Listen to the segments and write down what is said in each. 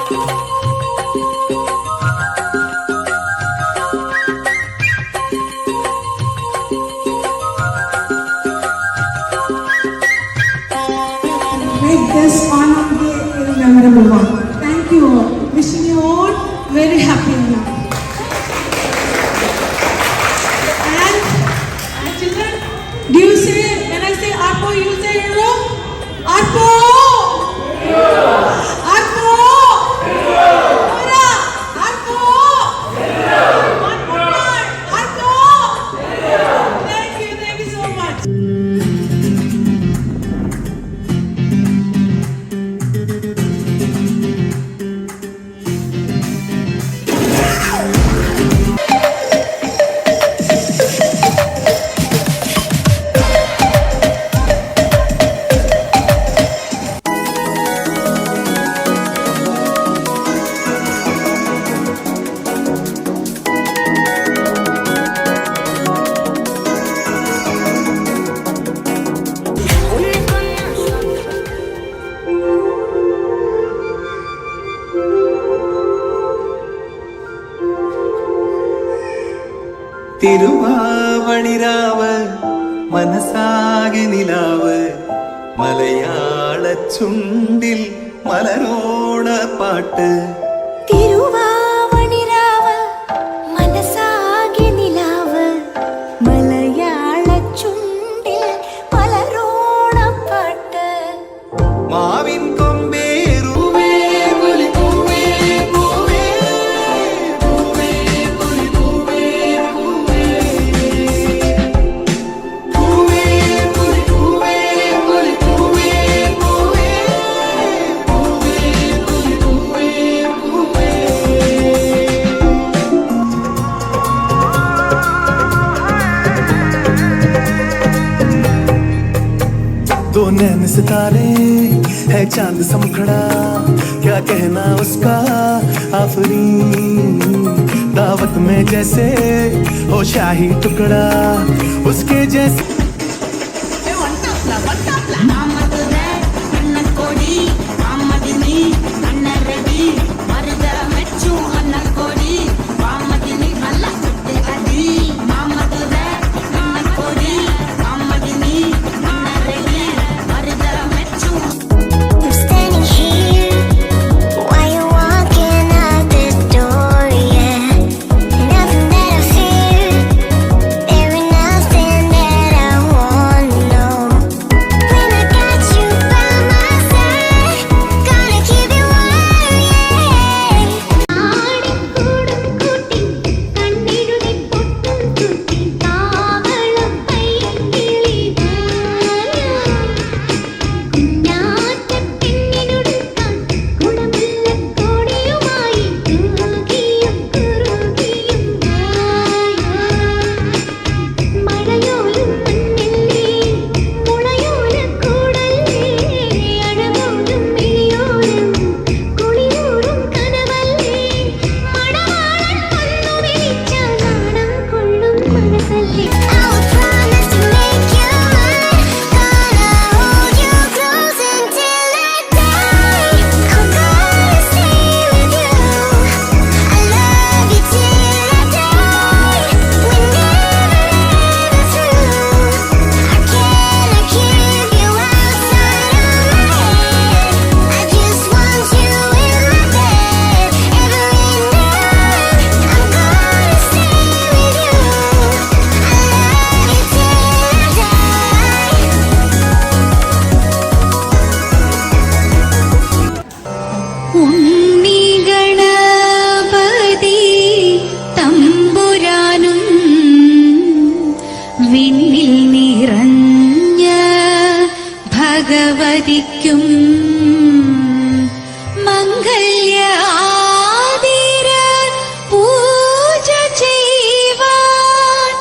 Make this honor day a memorable one. Thank you all. Wishing you all very happy new year. And children, do you say, when I say Arpo, you say hello? Arpo! Arpo! Ora! Arpo! One more time. Arpo! Thank you so much. തിരുവാവണിരാവ് മനസാകെ നിലാവ് മലയാള ചുണ്ടിൽ മലരോണ പാട്ട് തിരുവാവണിരാവ് മനസാകെ നിലാവ് മലയാള ചുണ്ടിൽ മലരോണ പാട്ട് മാവിൻ दो नैन सितारे है चांद सा मुखड़ा क्या कहना उसका आफरी दावत में जैसे हो शाही टुकड़ा उसके जैसे വിണ്ണിൽ നിറഞ്ഞ ഭഗവതിക്കും മംഗല്യ ആതിര പൂജ ചെയ്യുവാൻ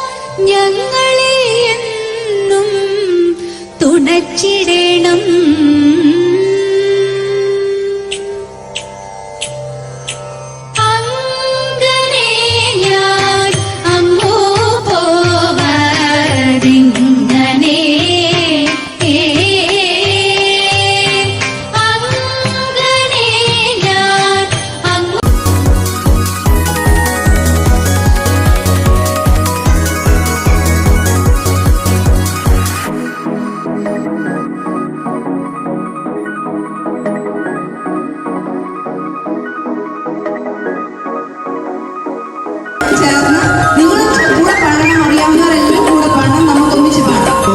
ഞങ്ങളെ എന്നും തുണച്ചിടണം.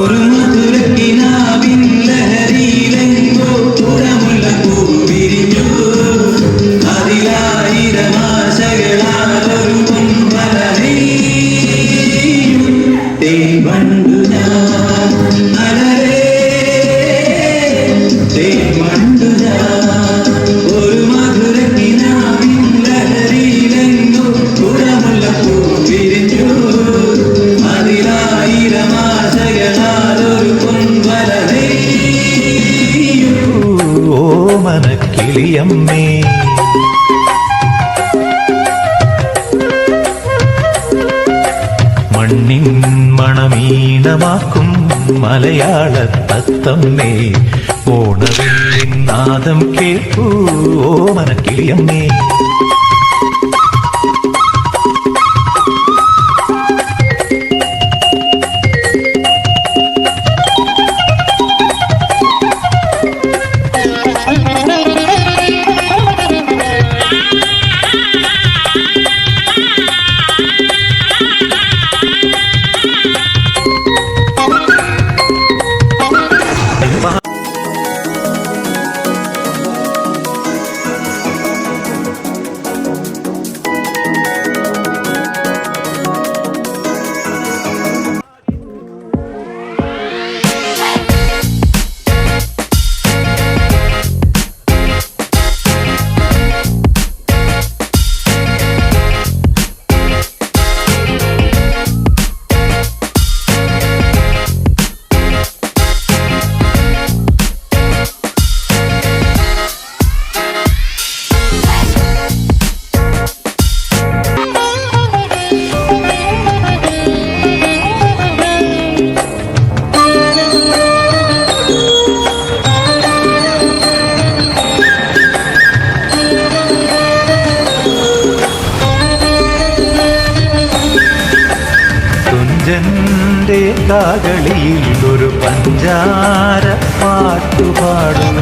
ഒരു മധുരക്കിനാവിൻ ലഹരിയിലെങ്കോ കുടമുള്ള പൂ വിരിഞ്ഞു അതിലായിരം ആശകളാൽ ഒരു പൊൻവല നെയ്യും തേൻ വണ്ടു ഞാൻ അലരേ തേൻ വണ്ടു ഞാൻ ഒരു മധുരക്കിനാവിൻ ലഹരിയിലെങ്കോ കുടമുള്ള പൂ വിരിഞ്ഞു അതിലായിരം ആശകളാൽ ഒരു പൊൻവല നെയ്യും ഓമനക്കിളിയമ്മേ മണ്ണിൻ മണമീണമാക്കും മലയാള തത്തമ്മേ ഓണവില്ലിൻ നാദം കേൾക്കൂ ഓമനക്കിളിയമ്മേ തുഞ്ചന്റെ കാകളിയിൽ ഒരു പഞ്ചാര പാട്ടുപാടും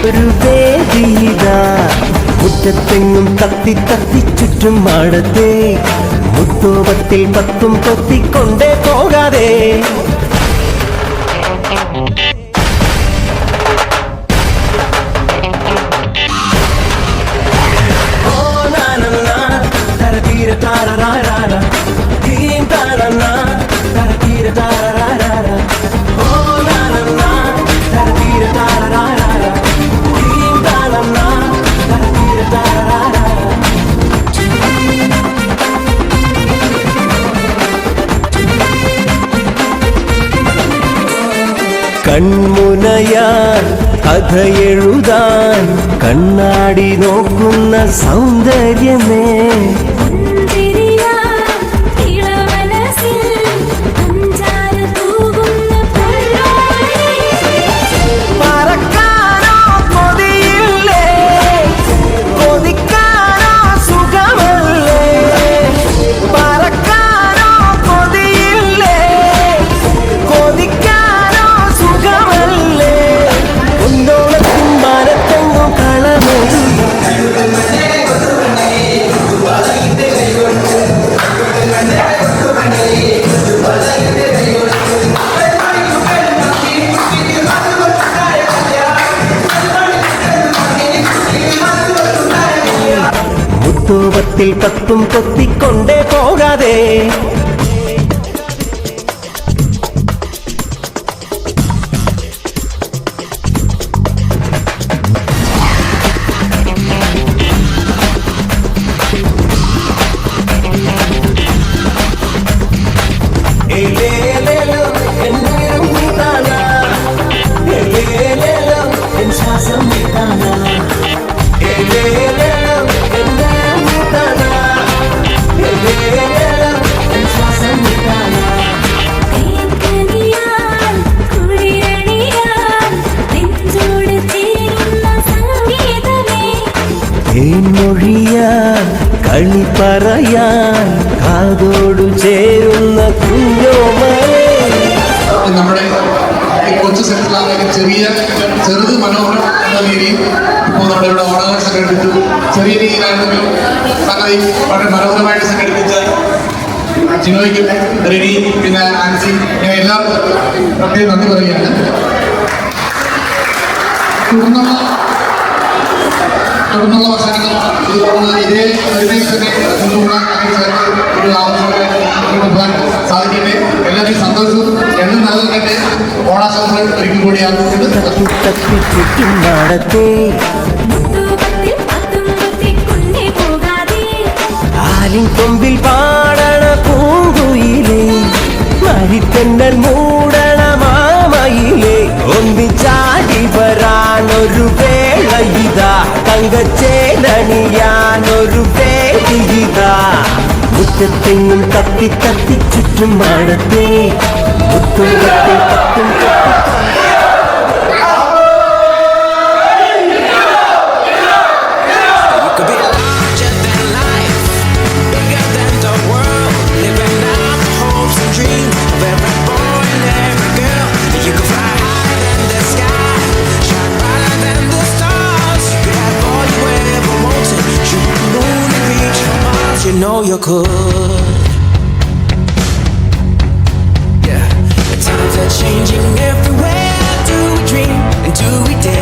ഒരു വേദിയിത മുറ്റത്തെങ്ങും തത്തി തത്തി ചുറ്റും മാടത്തെ മുത്തോപത്തിൽ പത്തും തൊത്തിക്കൊണ്ടേ പോകാതെ കൺമുനയാൽ കഥ എഴുതാൻ കണ്ണാടി നോക്കുന്ന സൗന്ദര്യമേ വാസ്തവത്തിൽ കത്തും കൊത്തിക്കൊണ്ടേ പോകാതെ കൈക്കനിയാൽ കുളിരണിയാൽ നെഞ്ചോട് ചേരുന്ന സംഗീതമേ മൊഴിയാൻ കളി പറയാൻ കാതോടു ചേരുന്ന കുഞ്ഞോമേ നമ്മുടെ ഈ കൊച്ചു സെറ്റിലാണെങ്കിൽ ചെറുത് മനോഹരം എന്ന രീതിയിൽ ഇപ്പോൾ നമ്മുടെ ഇവിടെ ഓണങ്ങൾ സംഘടിപ്പിച്ചു. ചെറിയ രീതിയിലായിരുന്നെങ്കിലും സംഗതി വളരെ മനോഹരമായിട്ട് സംഘടിപ്പിച്ച ജിനോയ്ക്കും റെനി പിന്നെ ആൻസി ഇങ്ങനെ എല്ലാവർക്കും പ്രത്യേകം നന്ദി പറയുകയാണ്. തുടർന്നുള്ള വർഷങ്ങൾ ഇതേ തന്നെ കൊണ്ടുപോകാൻ ഒരു ആവശ്യമൊക്കെ കൊണ്ടുപോകാൻ സാധിക്കട്ടെ. എല്ലാവരും സന്തോഷവും എന്നും നിലനിൽക്കട്ടെ. ഓണാശംസകൾ ഒരിക്കൽ കൂടിയാണ്. നടത്തേ മുത്തുപത്തിൽ പത്തും കുത്തിക്കൊണ്ടേ പോകാതെ ആലിൻ കൊമ്പിൽ പാടണ പൂങ്കുയിലേ മരിത്തണ്ടൽ മൂടണ മാമയിലേ ഒന്നിച്ചാടി വരാനൊരു വേള ഇതാ തങ്കച്ചേലണിയാനൊരു വേദിയിതാ മുറ്റത്തെങ്ങും തത്തി തത്തി ചുറ്റും മാടത്തേ മുത്തും കത്തും കത്തും You know you could. Yeah, the times are changing everywhere. Do we dream and do we dare?